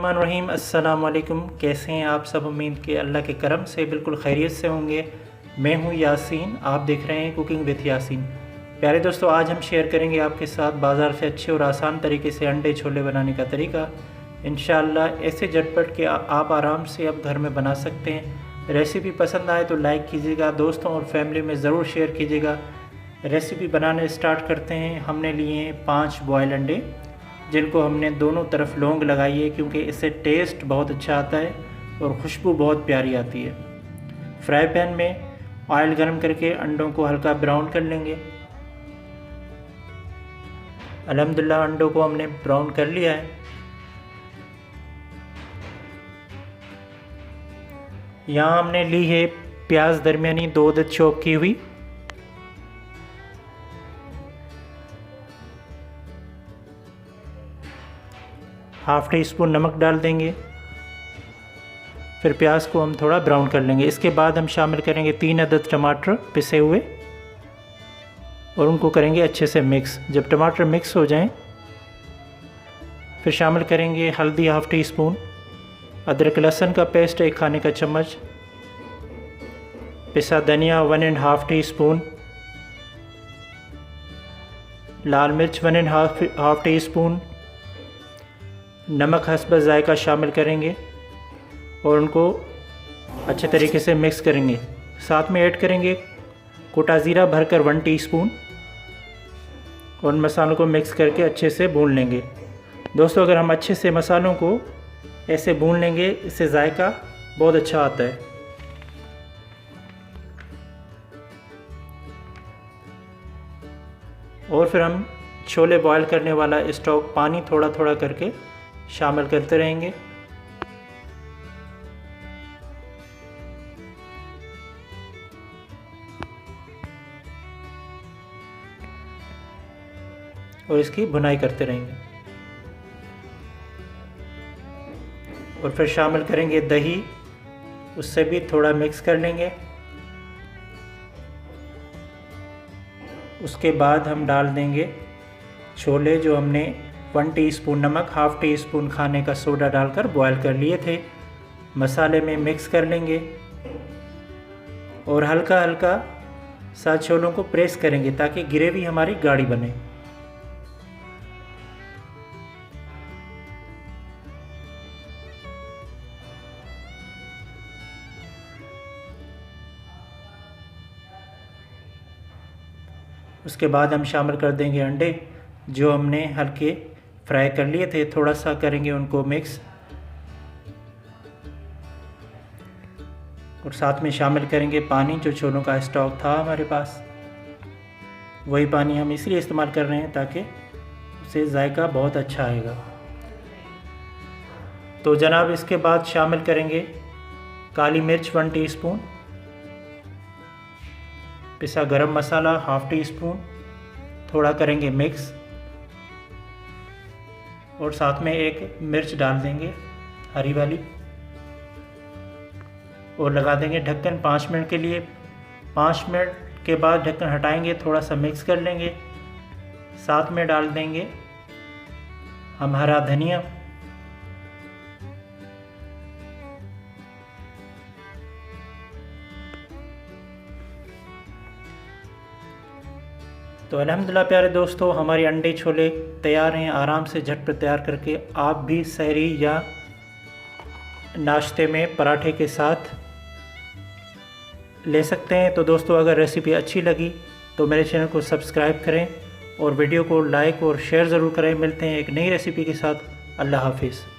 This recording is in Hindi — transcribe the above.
बिस्मिल्लाहिर्रहमानिर्रहीम। अस्सलाम वालेकुम। कैसे हैं आप सब? उम्मीद के अल्लाह के करम से बिल्कुल खैरियत से होंगे। मैं हूं यासीन, आप देख रहे हैं कुकिंग विद यासीन। प्यारे दोस्तों, आज हम शेयर करेंगे आपके साथ बाज़ार से अच्छे और आसान तरीके से अंडे छोले बनाने का तरीका। इंशाअल्लाह ऐसे झटपट के आप आराम से अब घर में बना सकते हैं। रेसिपी पसंद आए तो लाइक कीजिएगा, दोस्तों और फैमिली में ज़रूर शेयर कीजिएगा। रेसिपी बनाने स्टार्ट करते हैं। हमने लिए हैं 5 बॉयल अंडे, जिनको हमने दोनों तरफ लौंग लगाई है, क्योंकि इससे टेस्ट बहुत अच्छा आता है और खुशबू बहुत प्यारी आती है। फ्राई पैन में ऑयल गर्म करके अंडों को हल्का ब्राउन कर लेंगे। अल्हम्दुलिल्लाह अंडों को हमने ब्राउन कर लिया है। यहाँ हमने ली है प्याज दरमियानी 2 अदद चॉप की हुई। हाफ़ टी स्पून नमक डाल देंगे। फिर प्याज को हम थोड़ा ब्राउन कर लेंगे। इसके बाद हम शामिल करेंगे 3 अदद टमाटर पिसे हुए और उनको करेंगे अच्छे से मिक्स। जब टमाटर मिक्स हो जाएं, फिर शामिल करेंगे हल्दी हाफ़ टी स्पून, अदरक लहसुन का पेस्ट 1 खाने का चम्मच, पिसा धनिया 1½ टी स्पून, लाल मिर्च 1½ टी स्पून, नमक हस्ब जायका शामिल करेंगे और उनको अच्छे तरीके से मिक्स करेंगे। साथ में ऐड करेंगे कुटा ज़ीरा भरकर 1 टीस्पून और उन मसालों को मिक्स करके अच्छे से भून लेंगे। दोस्तों, अगर हम अच्छे से मसालों को ऐसे भून लेंगे, इससे जायका बहुत अच्छा आता है। और फिर हम छोले बॉयल करने वाला स्टॉक पानी थोड़ा थोड़ा करके शामिल करते रहेंगे। और इसकी भुनाई करते रहेंगे। और फिर शामिल करेंगे दही, उससे भी थोड़ा मिक्स कर लेंगे। उसके बाद हम डाल देंगे छोले, जो हमने 1 टीस्पून नमक, हाफ़ टी स्पून खाने का सोडा डालकर बॉयल कर लिए थे। मसाले में मिक्स कर लेंगे और हल्का हल्का सा छोलों को प्रेस करेंगे ताकि ग्रेवी हमारी गाढ़ी बने। उसके बाद हम शामिल कर देंगे अंडे, जो हमने हल्के फ्राई कर लिए थे। थोड़ा सा करेंगे उनको मिक्स और साथ में शामिल करेंगे पानी। जो छोलों का स्टॉक था हमारे पास, वही पानी हम इसलिए इस्तेमाल कर रहे हैं ताकि उससे जायका बहुत अच्छा आएगा। तो जनाब, इसके बाद शामिल करेंगे काली मिर्च 1 टीस्पून, पिसा गरम मसाला हाफ़ टी स्पून, थोड़ा करेंगे मिक्स और साथ में 1 मिर्च डाल देंगे हरी वाली और लगा देंगे ढक्कन 5 मिनट के लिए। 5 मिनट के बाद ढक्कन हटाएंगे, थोड़ा सा मिक्स कर लेंगे। साथ में डाल देंगे हम हरा धनिया, तो अल्हम्दुलिल्लाह प्यारे दोस्तों, हमारे अंडे छोले तैयार हैं। आराम से झटपट तैयार करके आप भी सहरी या नाश्ते में पराठे के साथ ले सकते हैं। तो दोस्तों, अगर रेसिपी अच्छी लगी तो मेरे चैनल को सब्सक्राइब करें और वीडियो को लाइक और शेयर ज़रूर करें। मिलते हैं एक नई रेसिपी के साथ। अल्लाह हाफिज़।